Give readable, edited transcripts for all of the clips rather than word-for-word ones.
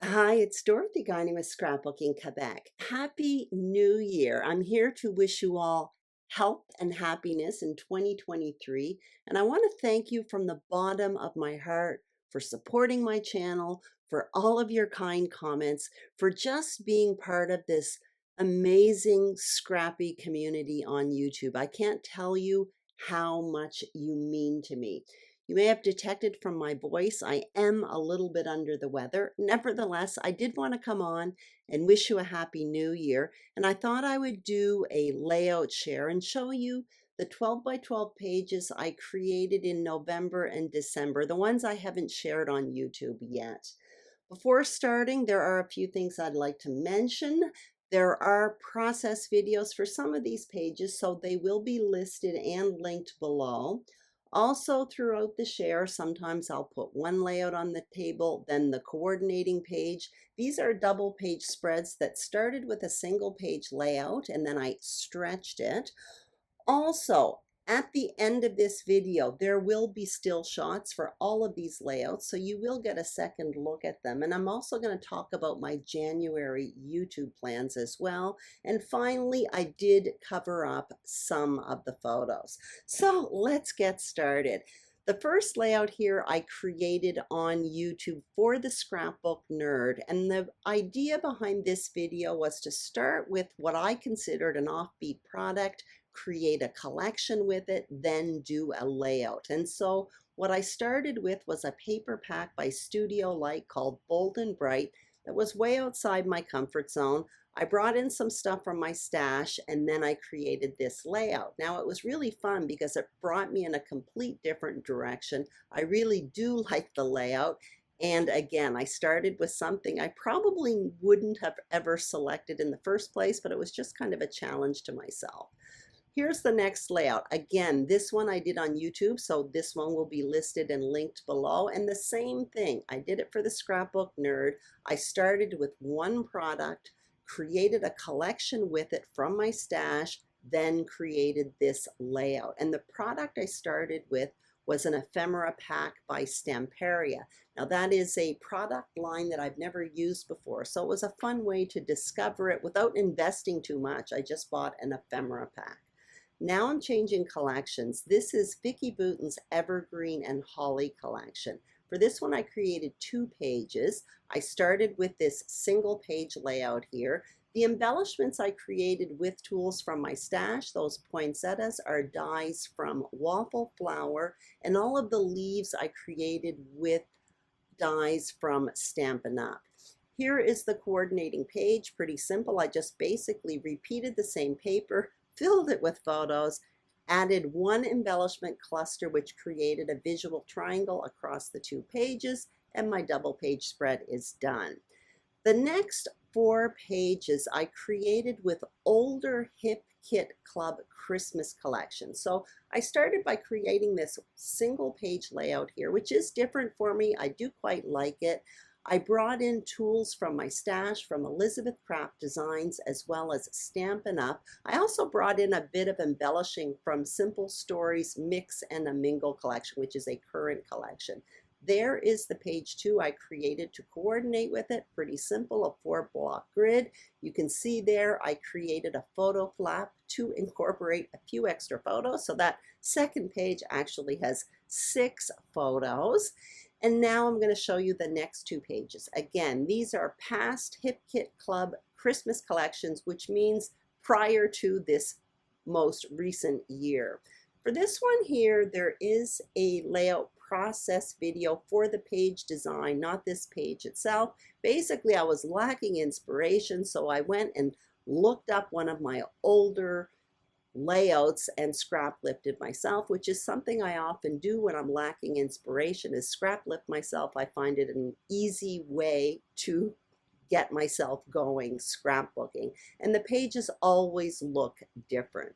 Hi, it's Dorothy Guinan with Scrapbooking Quebec. Happy New Year. I'm here to wish you all health and happiness in 2023. And I want to thank you from the bottom of my heart for supporting my channel, for all of your kind comments, for just being part of this amazing scrappy community on YouTube. I can't tell you how much you mean to me. You may have detected from my voice, I am a little bit under the weather. Nevertheless, I did want to come on and wish you a happy new year. And I thought I would do a layout share and show you the 12 by 12 pages I created in November and December, the ones I haven't shared on YouTube yet. Before starting, there are a few things I'd like to mention. There are process videos for some of these pages, so they will be listed and linked below. Also, throughout the share, sometimes I'll put one layout on the table, then the coordinating page. These are double page spreads that started with a single page layout and then I stretched it. Also, at the end of this video, there will be still shots for all of these layouts, so you will get a second look at them. And I'm also going to talk about my January YouTube plans as well. And finally, I did cover up some of the photos. So let's get started. The first layout here I created on YouTube for the Scrapbook Nerd, and the idea behind this video was to start with what I considered an offbeat product, create a collection with it, then do a layout. And so what I started with was a paper pack by Studio Light called Bold and Bright that was way outside my comfort zone. I brought in some stuff from my stash and then I created this layout. Now it was really fun because it brought me in a complete different direction. I really do like the layout. And again, I started with something I probably wouldn't have ever selected in the first place, but it was just kind of a challenge to myself. Here's the next layout. Again, this one I did on YouTube, so this one will be listed and linked below. And the same thing, I did it for the Scrapbook Nerd. I started with one product, created a collection with it from my stash, then created this layout. And the product I started with was an ephemera pack by Stamperia. Now that is a product line that I've never used before, so it was a fun way to discover it without investing too much. I just bought an ephemera pack. Now I'm changing collections. This is Vicki Boutin's Evergreen and Holly collection. For this one, I created 2 pages. I started with this single page layout here. The embellishments I created with tools from my stash, those poinsettias are dies from waffle flower, and all of the leaves I created with dies from Stampin' Up. Here is the coordinating page, pretty simple. I just basically repeated the same paper, filled it with photos, added one embellishment cluster which created a visual triangle across the 2 pages, and my double page spread is done. The next 4 pages I created with older Hip Kit Club Christmas collection. So I started by creating this single page layout here, which is different for me. I do quite like it. I brought in tools from my stash from Elizabeth Craft Designs as well as Stampin' Up. I also brought in a bit of embellishing from Simple Stories Mix and a Mingle collection, which is a current collection. There is the page 2 I created to coordinate with it. Pretty simple, a 4-block grid. You can see there I created a photo flap to incorporate a few extra photos. So that second page actually has 6 photos. And now I'm going to show you the next 2 pages. Again, these are past Hip Kit Club Christmas collections, which means prior to this most recent year. For this one here, there is a layout process video for the page design, not this page itself. Basically, I was lacking inspiration, so I went and looked up one of my older layouts and scrap lifted myself, which is something I often do when I'm lacking inspiration, is scrap lift myself. I find it an easy way to get myself going scrapbooking, and the pages always look different.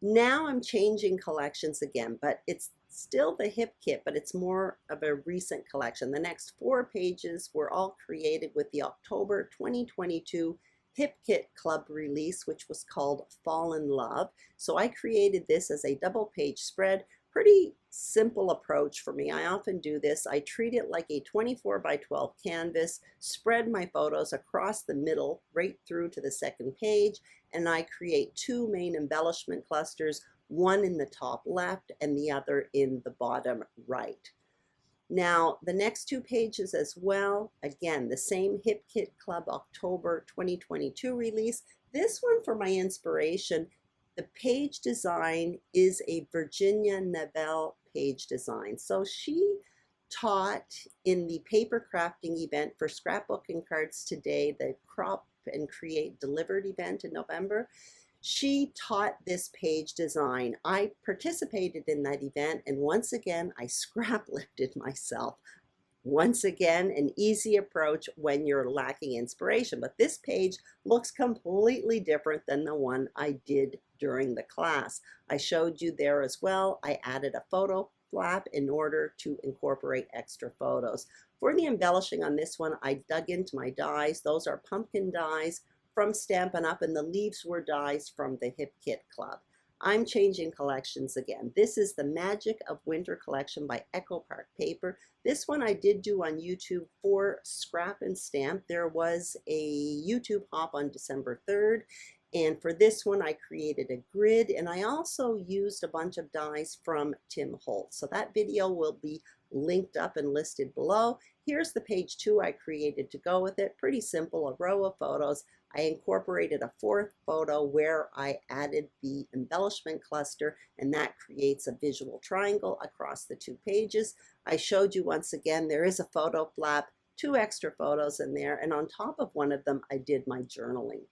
Now I'm changing collections again, but it's still the Hip Kit, but it's more of a recent collection. The next 4 pages were all created with the October 2022 Hip Kit Club release, which was called Fall in Love. So I created this as a double page spread, Pretty simple approach for me. I often do this. I treat it like a 24 by 12 canvas, spread my photos across the middle right through to the second page, and I create two main embellishment clusters, one in the top left and the other in the bottom right. Now, the next two pages as well, again, the same Hip Kit Club October 2022 release. This one for my inspiration, the page design is a Virginia Neville page design. So she taught in the paper crafting event for Scrapbooking Cards Today, the Crop and Create Delivered event in November. She taught this page design. I participated in that event, and once again, I scrap lifted myself. Once again, an easy approach when you're lacking inspiration, but this page looks completely different than the one I did during the class. I showed you there as well. I added a photo flap in order to incorporate extra photos. For the embellishing on this one, I dug into my dies. Those are pumpkin dies from Stampin' Up, and the leaves were dies from the Hip Kit Club. I'm changing collections again. This is the Magic of Winter collection by Echo Park Paper. This one I did do on YouTube for Scrap and Stamp. There was a YouTube hop on December 3rd. And for this one, I created a grid, and I also used a bunch of dies from Tim Holtz. So that video will be linked up and listed below. Here's the page 2 I created to go with it. Pretty simple, a row of photos. I incorporated a fourth photo where I added the embellishment cluster, and that creates a visual triangle across the two pages. I showed you once again, there is a photo flap, two extra photos in there, and on top of one of them, I did my journaling.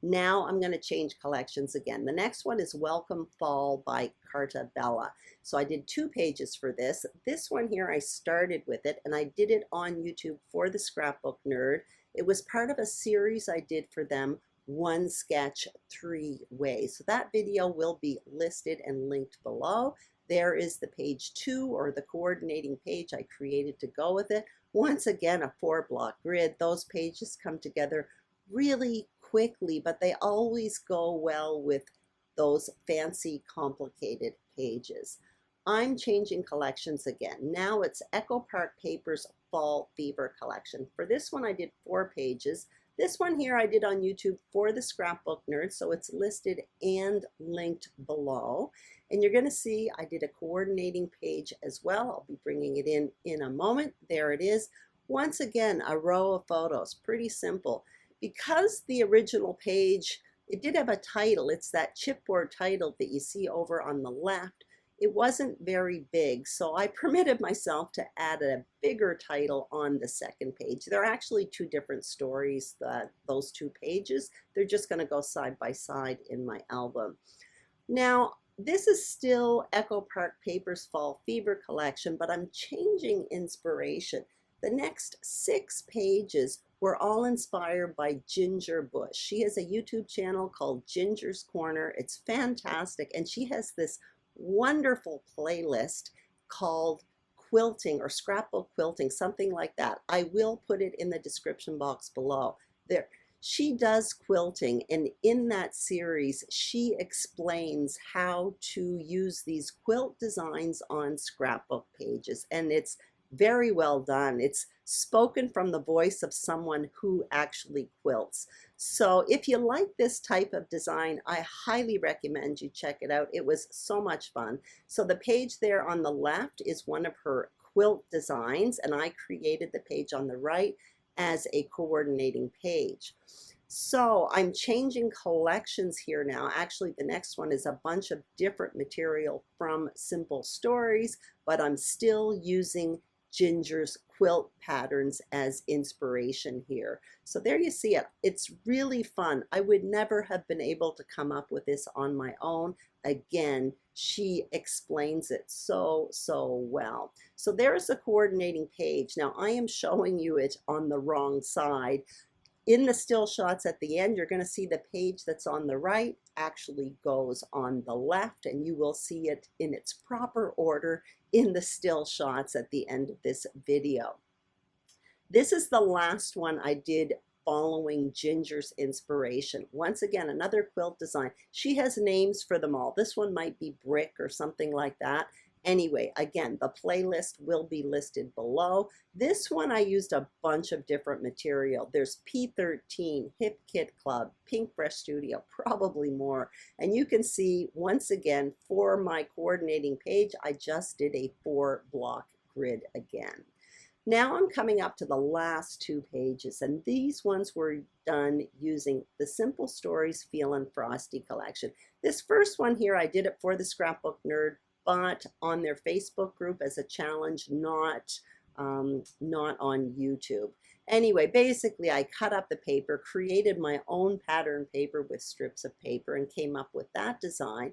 Now I'm going to change collections again. The next one is Welcome Fall by Carta Bella. So I did two pages for this. This one here, I started with it, and I did it on YouTube for the Scrapbook Nerd. It was part of a series I did for them, One Sketch 3 Ways. So that video will be listed and linked below. There is the page 2, or the coordinating page I created to go with it. Once again, a 4-block grid. Those pages come together really quickly, but they always go well with those fancy, complicated pages. I'm changing collections again. Now it's Echo Park Paper's Fall Fever collection. For this one, I did 4 pages. This one here I did on YouTube for the Scrapbook Nerd, so it's listed and linked below. And you're going to see I did a coordinating page as well. I'll be bringing it in a moment. There it is. Once again, a row of photos. Pretty simple. Because the original page, it did have a title. It's that chipboard title that you see over on the left. It wasn't very big, so I permitted myself to add a bigger title on the second page. They're actually two different stories, those two pages. They're just going to go side by side in my album. Now, this is still Echo Park Paper's Fall Fever collection, but I'm changing inspiration. The next 6 pages were all inspired by Ginger Bush. She has a YouTube channel called Ginger's Corner. It's fantastic, and she has this wonderful playlist called quilting or scrapbook quilting, something like that. I will put it in the description box below. There, she does quilting, and in that series, she explains how to use these quilt designs on scrapbook pages, and it's very well done. It's spoken from the voice of someone who actually quilts. So if you like this type of design, I highly recommend you check it out. It was so much fun. So the page there on the left is one of her quilt designs, and I created the page on the right as a coordinating page. So I'm changing collections here now. Actually, the next one is a bunch of different material from Simple Stories, but I'm still using Ginger's quilt patterns as inspiration here. So there you see it. It's really fun. I would never have been able to come up with this on my own. Again, she explains it so well. So there's a coordinating page. Now I am showing you it on the wrong side. In the still shots at the end, you're going to see the page that's on the right actually goes on the left, and you will see it in its proper order in the still shots at the end of this video. This is the last one I did following Ginger's inspiration. Once again, another quilt design. She has names for them all. This one might be Brick or something like that. Anyway, again, the playlist will be listed below. This one I used a bunch of different material. There's P13, Hip Kit Club, Pink Fresh Studio, probably more. And you can see, once again, for my coordinating page, I just did a 4-block grid again. Now I'm coming up to the last 2 pages, and these ones were done using the Simple Stories FEELIN Frosty collection. This first one here, I did it for the Scrapbook Nerd, but on their Facebook group as a challenge, not on YouTube. Anyway, basically I cut up the paper, created my own pattern paper with strips of paper, and came up with that design.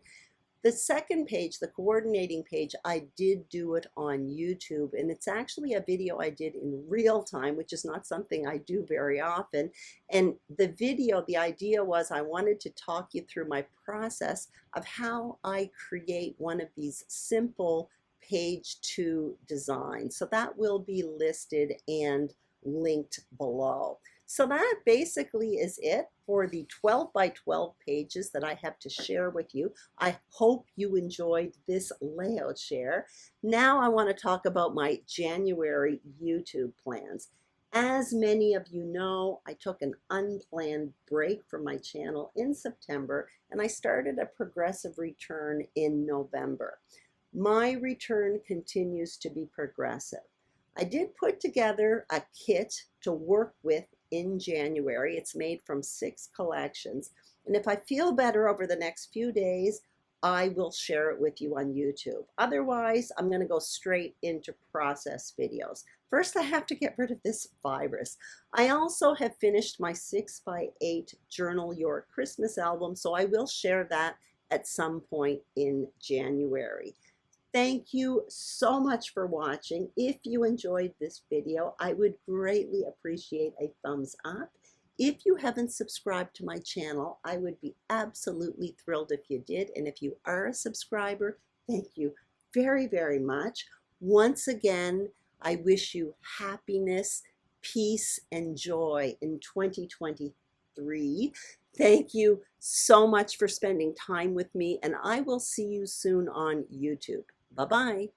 The second page, the coordinating page, I did do it on YouTube, and it's actually a video I did in real time, which is not something I do very often. And the video, the idea was I wanted to talk you through my process of how I create one of these simple page 2 designs. So that will be listed and linked below. So that basically is it for the 12 by 12 pages that I have to share with you. I hope you enjoyed this layout share. Now I want to talk about my January YouTube plans. As many of you know, I took an unplanned break from my channel in September, and I started a progressive return in November. My return continues to be progressive. I did put together a kit to work with in January. It's made from 6 collections. And if I feel better over the next few days, I will share it with you on YouTube. Otherwise, I'm going to go straight into process videos. First, I have to get rid of this virus. I also have finished my 6 by 8 Journal Your Christmas album, so I will share that at some point in January. Thank you so much for watching. If you enjoyed this video, I would greatly appreciate a thumbs up. If you haven't subscribed to my channel, I would be absolutely thrilled if you did. And if you are a subscriber, thank you very, very much. Once again, I wish you happiness, peace, and joy in 2023. Thank you so much for spending time with me, and I will see you soon on YouTube. Bye-bye.